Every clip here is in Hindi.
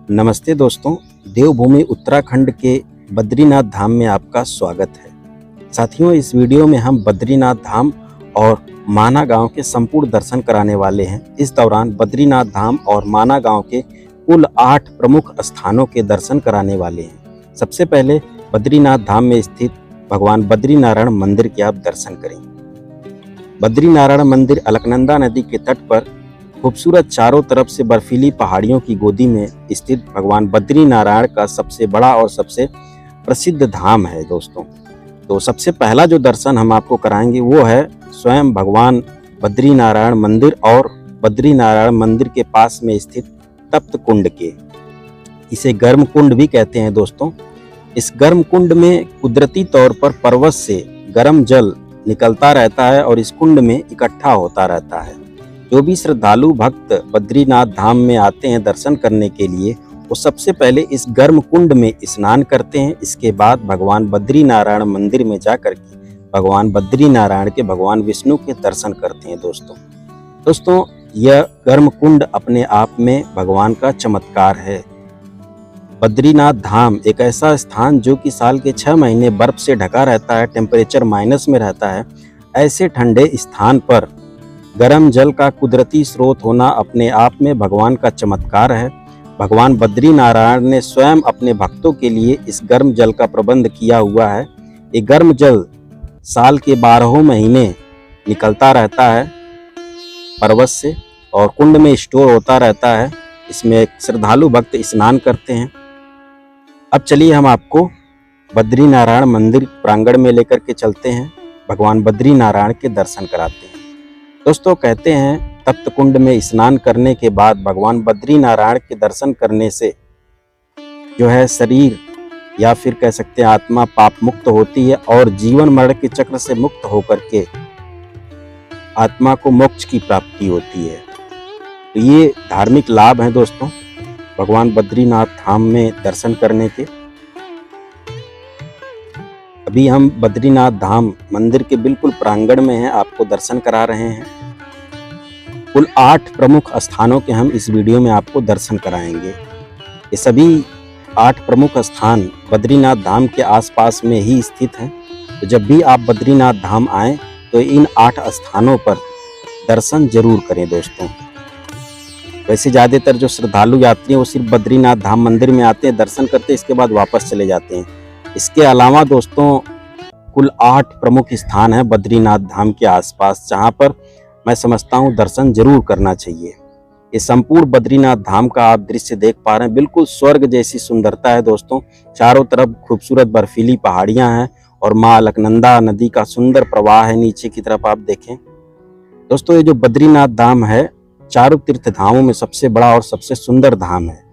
नमस्ते दोस्तों, देवभूमि उत्तराखंड के बद्रीनाथ धाम में आपका स्वागत है। साथियों, इस वीडियो में हम बद्रीनाथ धाम और माना गांव के संपूर्ण दर्शन कराने वाले हैं। इस दौरान बद्रीनाथ धाम और माना गांव के कुल 8 प्रमुख स्थानों के दर्शन कराने वाले हैं। सबसे पहले बद्रीनाथ धाम में स्थित भगवान बद्रीनारायण मंदिर के आप दर्शन करें। बद्रीनारायण मंदिर अलकनंदा नदी के तट पर खूबसूरत चारों तरफ से बर्फीली पहाड़ियों की गोदी में स्थित भगवान बद्रीनारायण का सबसे बड़ा और सबसे प्रसिद्ध धाम है दोस्तों। तो सबसे पहला जो दर्शन हम आपको कराएंगे वो है स्वयं भगवान बद्रीनारायण मंदिर और बद्रीनारायण मंदिर के पास में स्थित तप्त कुंड के। इसे गर्म कुंड भी कहते हैं दोस्तों। इस गर्म कुंड में कुदरती तौर पर पर्वत से गर्म जल निकलता रहता है और इस कुंड में इकट्ठा होता रहता है। जो भी श्रद्धालु भक्त बद्रीनाथ धाम में आते हैं दर्शन करने के लिए, वो सबसे पहले इस गर्म कुंड में स्नान करते हैं। इसके बाद भगवान बद्रीनारायण मंदिर में जाकर के भगवान बद्रीनारायण के भगवान विष्णु के दर्शन करते हैं दोस्तों यह गर्म कुंड अपने आप में भगवान का चमत्कार है। बद्रीनाथ धाम एक ऐसा स्थान जो कि साल के 6 महीने बर्फ से ढका रहता है, टेम्परेचर माइनस में रहता है। ऐसे ठंडे स्थान पर गर्म जल का कुदरती स्रोत होना अपने आप में भगवान का चमत्कार है। भगवान बद्रीनारायण ने स्वयं अपने भक्तों के लिए इस गर्म जल का प्रबंध किया हुआ है। ये गर्म जल साल के 12 महीने निकलता रहता है पर्वत से और कुंड में स्टोर होता रहता है। इसमें श्रद्धालु भक्त स्नान करते हैं। अब चलिए हम आपको बद्रीनारायण मंदिर प्रांगण में लेकर के चलते हैं, भगवान बद्रीनारायण के दर्शन कराते हैं। दोस्तों, कहते हैं तप्त कुंड में स्नान करने के बाद भगवान बद्रीनारायण के दर्शन करने से जो है शरीर या फिर कह सकते हैं आत्मा पाप मुक्त होती है और जीवन मरण के चक्र से मुक्त होकर के आत्मा को मोक्ष की प्राप्ति होती है। तो ये धार्मिक लाभ हैं दोस्तों भगवान बद्रीनाथ धाम में दर्शन करने के। अभी हम बद्रीनाथ धाम मंदिर के बिल्कुल प्रांगण में हैं, आपको दर्शन करा रहे हैं। कुल 8 प्रमुख स्थानों के हम इस वीडियो में आपको दर्शन कराएंगे। ये सभी 8 प्रमुख स्थान बद्रीनाथ धाम के आसपास में ही स्थित हैं। तो जब भी आप बद्रीनाथ धाम आएँ तो इन 8 स्थानों पर दर्शन जरूर करें दोस्तों। वैसे ज़्यादातर जो श्रद्धालु यात्री हैं वो सिर्फ बद्रीनाथ धाम मंदिर में आते हैं, दर्शन करते हैं, इसके बाद वापस चले जाते हैं। इसके अलावा दोस्तों कुल 8 प्रमुख स्थान हैं बद्रीनाथ धाम के आसपास, जहां पर मैं समझता हूं दर्शन जरूर करना चाहिए। ये संपूर्ण बद्रीनाथ धाम का आप दृश्य देख पा रहे हैं, बिल्कुल स्वर्ग जैसी सुंदरता है दोस्तों। चारों तरफ खूबसूरत बर्फीली पहाड़ियां हैं और माँ अलकनंदा नदी का सुंदर प्रवाह है नीचे की तरफ आप देखें। दोस्तों, ये जो बद्रीनाथ धाम है चारों तीर्थ धामों में सबसे बड़ा और सबसे सुंदर धाम है।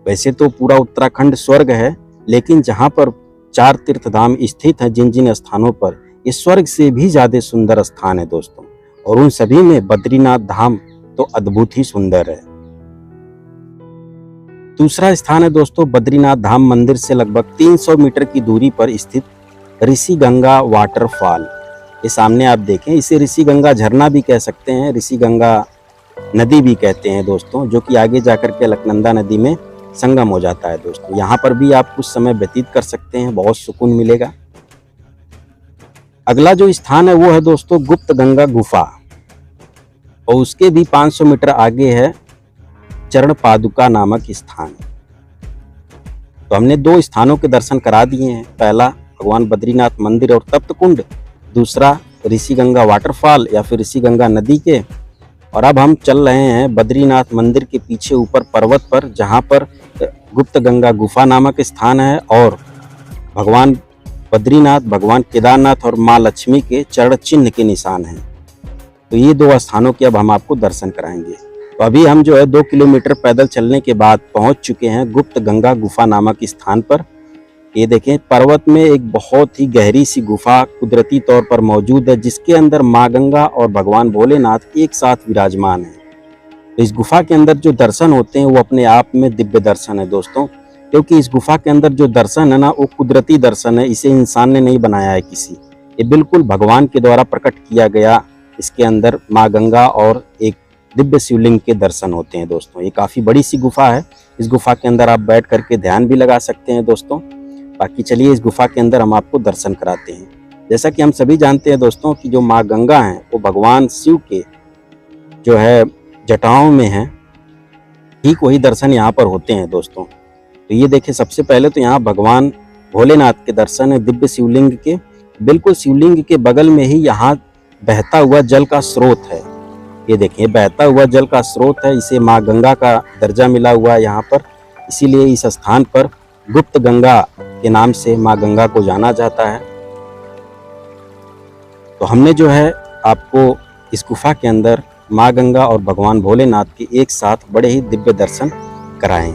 वैसे तो पूरा उत्तराखंड स्वर्ग है, लेकिन जहाँ पर 4 तीर्थ धाम स्थित हैं, जिन जिन स्थानों पर, ये स्वर्ग से भी ज्यादा सुंदर स्थान है दोस्तों। और उन सभी में बद्रीनाथ धाम तो अद्भुत ही सुंदर है। दूसरा स्थान है दोस्तों बद्रीनाथ धाम मंदिर से लगभग 300 मीटर की दूरी पर स्थित ऋषि गंगा वाटरफॉल। ये सामने आप देखें, इसे ऋषि गंगा झरना भी कह सकते हैं, ऋषि गंगा नदी भी कहते हैं दोस्तों, जो कि आगे जाकर के अलकनंदा नदी में संगम हो जाता है दोस्तों। यहाँ पर भी आप कुछ समय व्यतीत कर सकते हैं, बहुत सुकून मिलेगा। अगला जो स्थान है वो है दोस्तों गुप्त गंगा गुफा, और उसके भी 500 मीटर आगे है चरण पादुका नामक स्थान। तो हमने 2 स्थानों के दर्शन करा दिए हैं, पहला भगवान बद्रीनाथ मंदिर और तप्त कुंड, दूसरा ऋषि गंगा वाटरफॉल या फिर ऋषि गंगा नदी के। और अब हम चल रहे हैं बद्रीनाथ मंदिर के पीछे ऊपर पर्वत पर, जहाँ पर गुप्त गंगा गुफा नामक स्थान है और भगवान बद्रीनाथ, भगवान केदारनाथ और माँ लक्ष्मी के चरण चिन्ह के निशान हैं। तो ये 2 स्थानों के अब हम आपको दर्शन कराएंगे। तो अभी हम जो है 2 किलोमीटर पैदल चलने के बाद पहुंच चुके हैं गुप्त गंगा गुफा नामक स्थान पर। ये देखें, पर्वत में एक बहुत ही गहरी सी गुफा कुदरती तौर पर मौजूद है, जिसके अंदर माँ गंगा और भगवान भोलेनाथ एक साथ विराजमान है। तो इस गुफा के अंदर जो दर्शन होते हैं वो अपने आप में दिव्य दर्शन है दोस्तों, क्योंकि इस गुफा के अंदर जो दर्शन है ना वो कुदरती दर्शन है, इसे इंसान ने नहीं बनाया है किसी, ये बिल्कुल भगवान के द्वारा प्रकट किया गया। इसके अंदर माँ गंगा और एक दिव्य शिवलिंग के दर्शन होते हैं दोस्तों। ये काफ़ी बड़ी सी गुफा है। इस गुफा के अंदर आप बैठ करके ध्यान भी लगा सकते हैं दोस्तों। बाकी चलिए इस गुफा के अंदर हम आपको दर्शन कराते हैं। जैसा कि हम सभी जानते हैं दोस्तों कि जो माँ गंगा हैं वो भगवान शिव के जो है जटाओं में हैं, ठीक वही दर्शन यहाँ पर होते हैं दोस्तों। तो ये देखिए, सबसे पहले तो यहाँ भगवान भोलेनाथ के दर्शन है दिव्य शिवलिंग के। बिल्कुल शिवलिंग के बगल में ही यहाँ बहता हुआ जल का स्रोत है। ये देखिए, बहता हुआ जल का स्रोत है। इसे माँ गंगा का दर्जा मिला हुआ है यहाँ पर, इसीलिए इस स्थान पर गुप्त गंगा के नाम से माँ गंगा को जाना जाता है। तो हमने जो है आपको इस गुफा के अंदर माँ गंगा और भगवान भोलेनाथ के एक साथ बड़े ही दिव्य दर्शन कराए।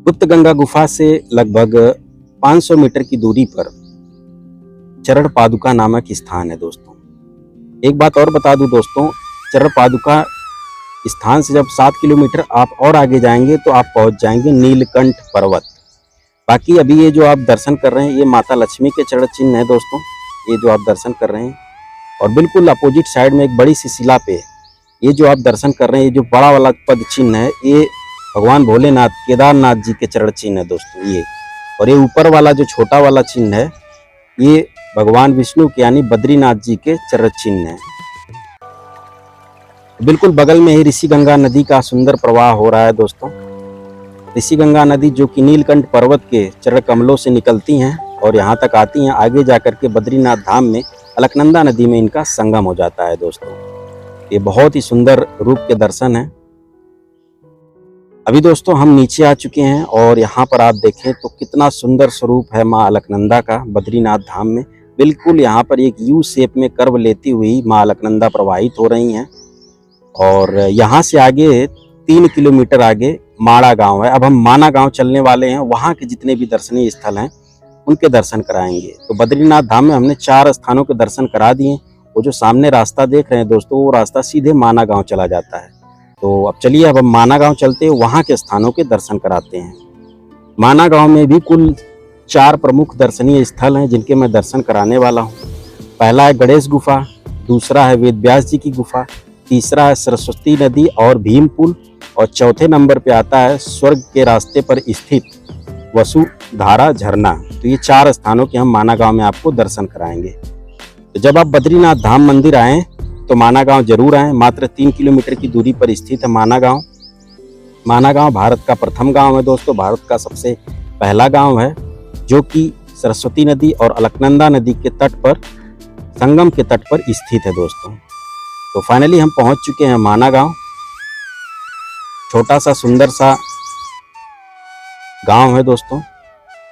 गुप्त गंगा गुफा से लगभग 500 मीटर की दूरी पर चरण पादुका नामक स्थान है दोस्तों। एक बात और बता दूं दोस्तों, चरण पादुका स्थान से जब 7 किलोमीटर आप और आगे जाएंगे तो आप पहुंच जाएंगे नीलकंठ पर्वत। बाकी अभी ये जो आप दर्शन कर रहे हैं ये माता लक्ष्मी के चरण चिन्ह है दोस्तों, ये जो आप दर्शन कर रहे हैं। और बिल्कुल अपोजिट साइड में एक बड़ी सी शिला पे ये जो आप दर्शन कर रहे हैं, ये जो बड़ा वाला पद चिन्ह है, ये भगवान भोलेनाथ केदारनाथ जी के चरण चिन्ह है दोस्तों ये। और ये ऊपर वाला जो छोटा वाला चिन्ह है, ये भगवान विष्णु के यानी बद्रीनाथ जी के चरण चिन्ह है। बिल्कुल बगल में ही ऋषि गंगा नदी का सुंदर प्रवाह हो रहा है दोस्तों। ऋषि गंगा नदी जो कि नीलकंठ पर्वत के चरण कमलों से निकलती हैं और यहाँ तक आती हैं, आगे जाकर के बद्रीनाथ धाम में अलकनंदा नदी में इनका संगम हो जाता है दोस्तों। ये बहुत ही सुंदर रूप के दर्शन है। अभी दोस्तों हम नीचे आ चुके हैं और यहाँ पर आप देखें तो कितना सुंदर स्वरूप है माँ अलकनंदा का बद्रीनाथ धाम में। बिल्कुल यहाँ पर एक यू शेप में कर्व लेती हुई माँ अलकनंदा प्रवाहित हो रही हैं। और यहाँ से आगे 3 किलोमीटर आगे माड़ा गांव है। अब हम माना गांव चलने वाले हैं, वहाँ के जितने भी दर्शनीय स्थल हैं उनके दर्शन कराएंगे। तो बद्रीनाथ धाम में हमने 4 स्थानों के दर्शन करा दिए। वो जो सामने रास्ता देख रहे हैं दोस्तों, वो रास्ता सीधे माना गांव चला जाता है। तो अब चलिए अब हम माना गांव चलते हैं, वहाँ के स्थानों के दर्शन कराते हैं। माना गांव में भी कुल 4 प्रमुख दर्शनीय स्थल हैं जिनके मैं दर्शन कराने वाला हूँ। पहला है गणेश गुफा, दूसरा है वेद व्यास जी की गुफा, तीसरा है सरस्वती नदी और भीम पुल, और चौथे नंबर पे आता है स्वर्ग के रास्ते पर स्थित वसुधारा झरना। तो ये 4 स्थानों के हम माना गांव में आपको दर्शन कराएंगे। तो जब आप बद्रीनाथ धाम मंदिर आएँ तो माना गांव जरूर आएँ। मात्र 3 किलोमीटर की दूरी पर स्थित है माना गांव। माना गांव भारत का प्रथम गांव है दोस्तों, भारत का सबसे पहला गांव है जो कि सरस्वती नदी और अलकनंदा नदी के तट पर, संगम के तट पर स्थित है दोस्तों। तो फाइनली हम पहुंच चुके हैं माना गांव। छोटा सा सुंदर सा गांव है दोस्तों।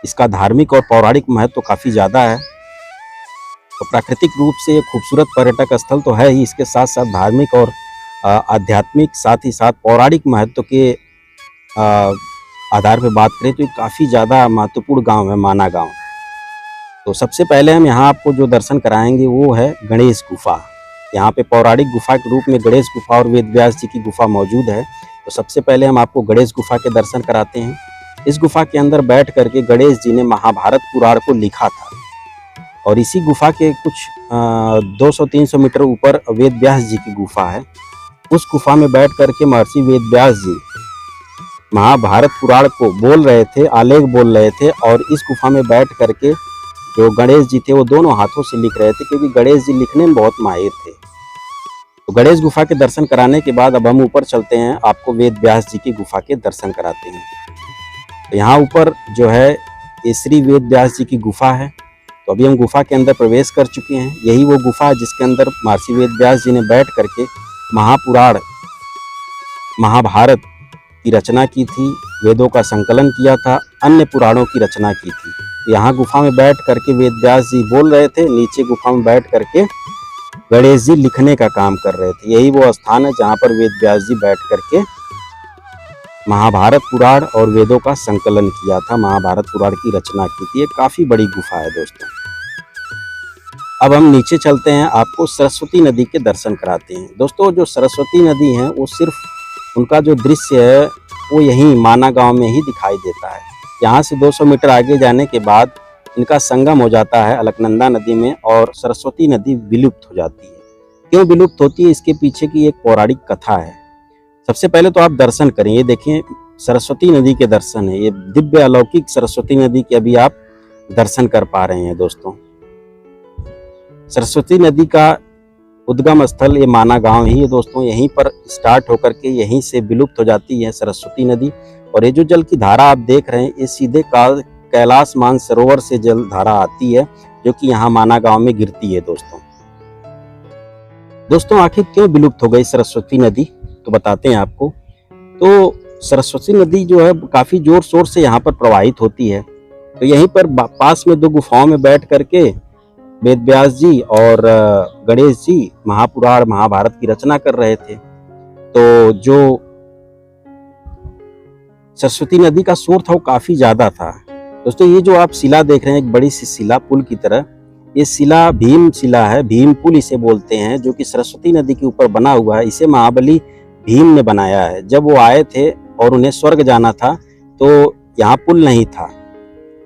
इसका धार्मिक और पौराणिक महत्व तो काफ़ी ज़्यादा है। तो प्राकृतिक रूप से ये खूबसूरत पर्यटक स्थल तो है ही, इसके साथ साथ धार्मिक और आध्यात्मिक, साथ ही साथ पौराणिक महत्व के आधार पर बात करें तो ये काफ़ी ज़्यादा महत्वपूर्ण गांव है माना गांव। तो सबसे पहले हम यहाँ आपको जो दर्शन कराएंगे वो है गणेश गुफा। यहाँ पे पौराणिक गुफा के रूप में गणेश गुफा और वेद व्यास जी की गुफा मौजूद है। तो सबसे पहले हम आपको गणेश गुफा के दर्शन कराते हैं। इस गुफा के अंदर बैठ करके गणेश जी ने महाभारत पुराण को लिखा था। और इसी गुफा के कुछ 200-300 मीटर ऊपर वेद व्यास जी की गुफा है। उस गुफा में बैठ करके महर्षि वेद व्यास जी महाभारत पुराण को बोल रहे थे, आलेख बोल रहे थे। और इस गुफा में बैठ करके जो गणेश जी थे वो दोनों हाथों से लिख रहे थे, क्योंकि गणेश जी लिखने में बहुत माहिर थे। तो गणेश गुफा के दर्शन कराने के बाद अब हम ऊपर चलते हैं, आपको वेद व्यास जी की गुफा के दर्शन कराते हैं। तो यहाँ ऊपर जो है ये श्री वेद व्यास जी की गुफा है। तो अभी हम गुफा के अंदर प्रवेश कर चुके हैं। यही वो गुफा है जिसके अंदर महर्षि वेद व्यास जी ने बैठ करके महापुराण महाभारत की रचना की थी, वेदों का संकलन किया था, अन्य पुराणों की रचना की थी। यहाँ गुफा में बैठ करके वेद व्यास जी बोल रहे थे, नीचे गुफा में बैठ करके गणेश जी लिखने का काम कर रहे थे। यही वो स्थान है जहाँ पर वेद व्यास जी बैठ करके महाभारत पुराण और वेदों का संकलन किया था, महाभारत पुराण की रचना की थी। ये काफ़ी बड़ी गुफा है दोस्तों। अब हम नीचे चलते हैं, आपको सरस्वती नदी के दर्शन कराते हैं। दोस्तों जो सरस्वती नदी है वो सिर्फ उनका जो दृश्य है वो यहीं माना गांव में ही दिखाई देता है। यहाँ से 200 मीटर आगे जाने के बाद इनका संगम हो जाता है अलकनंदा नदी में और सरस्वती नदी विलुप्त हो जाती है। क्यों विलुप्त होती है, इसके पीछे की एक पौराणिक कथा है। सबसे पहले तो आप दर्शन करें, ये देखें सरस्वती नदी के दर्शन है, ये दिव्य अलौकिक सरस्वती नदी के अभी आप दर्शन कर पा रहे हैं दोस्तों। सरस्वती नदी का उद्गम स्थल ये माना गांव ही है दोस्तों। यहीं पर स्टार्ट होकर के यहीं से विलुप्त हो जाती है सरस्वती नदी। और ये जो जल की धारा आप देख रहे हैं, ये सीधे कैलाश मानसरोवर से जल धारा आती है, जो कि यहाँ माना गांव में गिरती है दोस्तों आखिर क्यों विलुप्त हो गई सरस्वती नदी, तो बताते हैं आपको। तो सरस्वती नदी जो है काफी जोर शोर से यहाँ पर प्रवाहित होती है। तो यहीं पर पास में 2 गुफाओं में बैठ करके वेद व्यास जी और गणेश जी महापुराण महाभारत की रचना कर रहे थे। तो जो सरस्वती नदी का शोर था वो काफी ज्यादा था दोस्तों। ये जो आप शिला देख रहे हैं, एक बड़ी सी शिला पुल की तरह, ये शिला भीम शिला है, भीम पुल इसे बोलते हैं, जो कि सरस्वती नदी के ऊपर बना हुआ है। इसे महाबली भीम ने बनाया है। जब वो आए थे और उन्हें स्वर्ग जाना था तो यहाँ पुल नहीं था,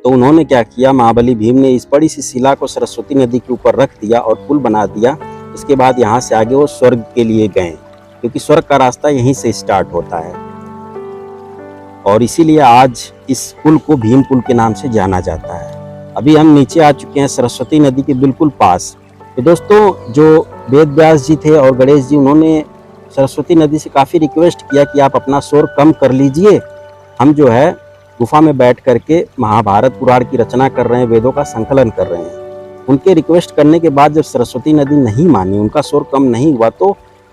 तो उन्होंने क्या किया, महाबली भीम ने इस बड़ी सी शिला को सरस्वती नदी के ऊपर रख दिया और पुल बना दिया। इसके बाद यहाँ से आगे वो स्वर्ग के लिए गए, क्योंकि स्वर्ग का रास्ता यहीं से स्टार्ट होता है। और इसीलिए आज इस पुल को भीम पुल के नाम से जाना जाता है। अभी हम नीचे आ चुके हैं सरस्वती नदी के बिल्कुल पास। तो दोस्तों जो वेद व्यास जी थे और गणेश जी, उन्होंने सरस्वती नदी से काफ़ी रिक्वेस्ट किया कि आप अपना शोर कम कर लीजिए, हम जो है गुफा में बैठ करके महाभारत पुराण की रचना कर रहे हैं, वेदों का संकलन कर रहे हैं। उनके रिक्वेस्ट करने के बाद जब सरस्वती नदी नहीं मानी, उनका शोर कम नहीं हुआ, तो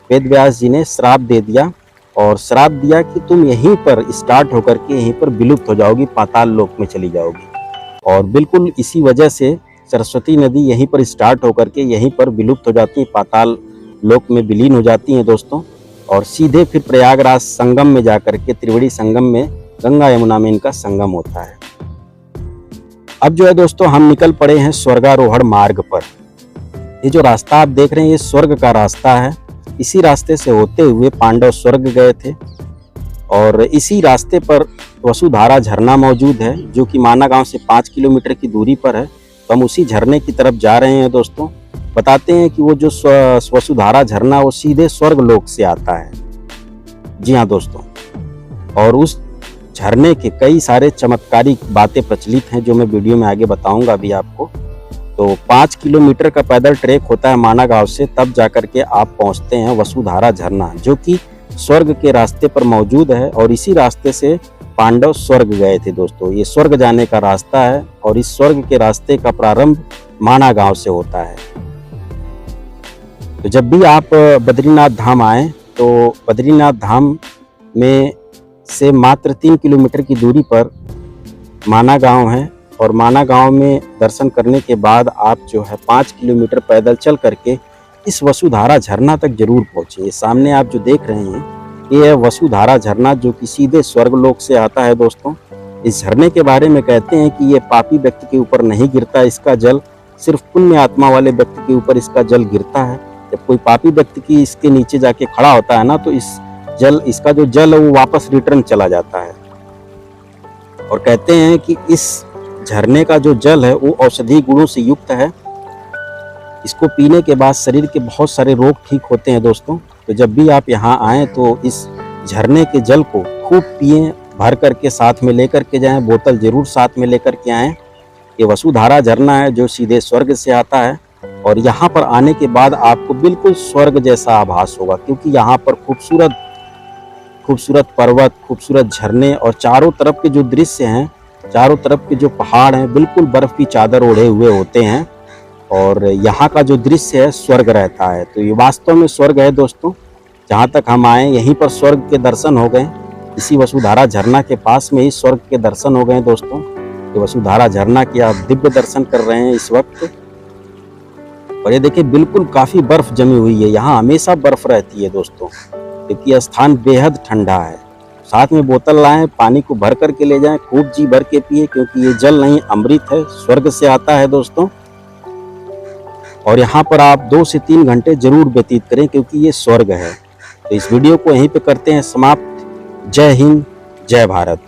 वेद व्यास जी ने श्राप दे दिया और श्राप दिया कि तुम यहीं पर स्टार्ट होकर के यहीं पर विलुप्त हो जाओगी, पाताल लोक में चली जाओगी। और बिल्कुल इसी वजह से सरस्वती नदी यहीं पर स्टार्ट होकर के यहीं पर विलुप्त हो जाती है, पाताल लोक में विलीन हो जाती हैं दोस्तों। और सीधे फिर प्रयागराज संगम में जाकर के, त्रिवेणी संगम में, गंगा यमुना में इनका संगम होता है। अब जो है दोस्तों हम निकल पड़े हैं स्वर्गारोहण मार्ग पर। ये जो रास्ता आप देख रहे हैं, ये स्वर्ग का रास्ता है। इसी रास्ते से होते हुए पांडव स्वर्ग गए थे और इसी रास्ते पर वसुधारा झरना मौजूद है, जो कि माना गांव से 5 किलोमीटर की दूरी पर है। तो हम उसी झरने की तरफ जा रहे हैं दोस्तों। बताते हैं कि वो जो वसुधारा झरना वो सीधे स्वर्ग लोक से आता है। जी हाँ दोस्तों, और उस झरने के कई सारे चमत्कारी बातें प्रचलित हैं, जो मैं वीडियो में आगे बताऊंगा अभी आपको। तो 5 किलोमीटर का पैदल ट्रैक होता है माना गांव से, तब जाकर के आप पहुंचते हैं वसुधारा झरना, जो कि स्वर्ग के रास्ते पर मौजूद है। और इसी रास्ते से पांडव स्वर्ग गए थे दोस्तों। ये स्वर्ग जाने का रास्ता है और इस स्वर्ग के रास्ते का प्रारंभ माना गांव से होता है। तो जब भी आप बद्रीनाथ धाम आए, तो बद्रीनाथ धाम में से मात्र 3 किलोमीटर की दूरी पर माना गांव है। और माना गांव में दर्शन करने के बाद आप जो है 5 किलोमीटर पैदल चल करके इस वसुधारा झरना तक जरूर पहुंचे। ये सामने आप जो देख रहे हैं, ये है वसुधारा झरना, जो कि सीधे स्वर्गलोक से आता है दोस्तों। इस झरने के बारे में कहते हैं कि ये पापी व्यक्ति के ऊपर नहीं गिरता, इसका जल सिर्फ पुण्य आत्मा वाले व्यक्ति के ऊपर इसका जल गिरता है। जब कोई पापी व्यक्ति की इसके नीचे जाके खड़ा होता है ना, तो इसका जो जल है वो वापस रिटर्न चला जाता है। और कहते हैं कि इस झरने का जो जल है वो औषधि गुणों से युक्त है। इसको पीने के बाद शरीर के बहुत सारे रोग ठीक होते हैं दोस्तों। तो जब भी आप यहाँ आएँ तो इस झरने के जल को खूब पिएं, भर करके साथ में लेकर के जाएं, बोतल जरूर साथ में लेकर के आएं। ये वसुधारा झरना है जो सीधे स्वर्ग से आता है और यहाँ पर आने के बाद आपको बिल्कुल स्वर्ग जैसा आभास होगा, क्योंकि यहाँ पर खूबसूरत खूबसूरत पर्वत, खूबसूरत झरने और चारों तरफ के जो दृश्य हैं, चारों तरफ के जो पहाड़ हैं, बिल्कुल बर्फ की चादर ओढ़े हुए होते हैं और यहाँ का जो दृश्य है स्वर्ग रहता है। तो ये वास्तव में स्वर्ग है दोस्तों। जहाँ तक हम आए यहीं पर स्वर्ग के दर्शन हो गए। इसी वसुधारा झरना के पास में ही स्वर्ग के दर्शन हो गए दोस्तों। ये वसुधारा झरना के आप दिव्य दर्शन कर रहे हैं इस वक्त। और ये देखिए बिल्कुल काफ़ी बर्फ जमी हुई है, यहाँ हमेशा बर्फ रहती है दोस्तों, क्योंकि यह स्थान बेहद ठंडा है। साथ में बोतल लाएं, पानी को भर करके ले जाएं, खूब जी भर के पिए, क्योंकि ये जल नहीं अमृत है, स्वर्ग से आता है दोस्तों। और यहाँ पर आप 2 से 3 घंटे जरूर व्यतीत करें, क्योंकि ये स्वर्ग है। तो इस वीडियो को यहीं पे करते हैं समाप्त। जय हिंद, जय भारत।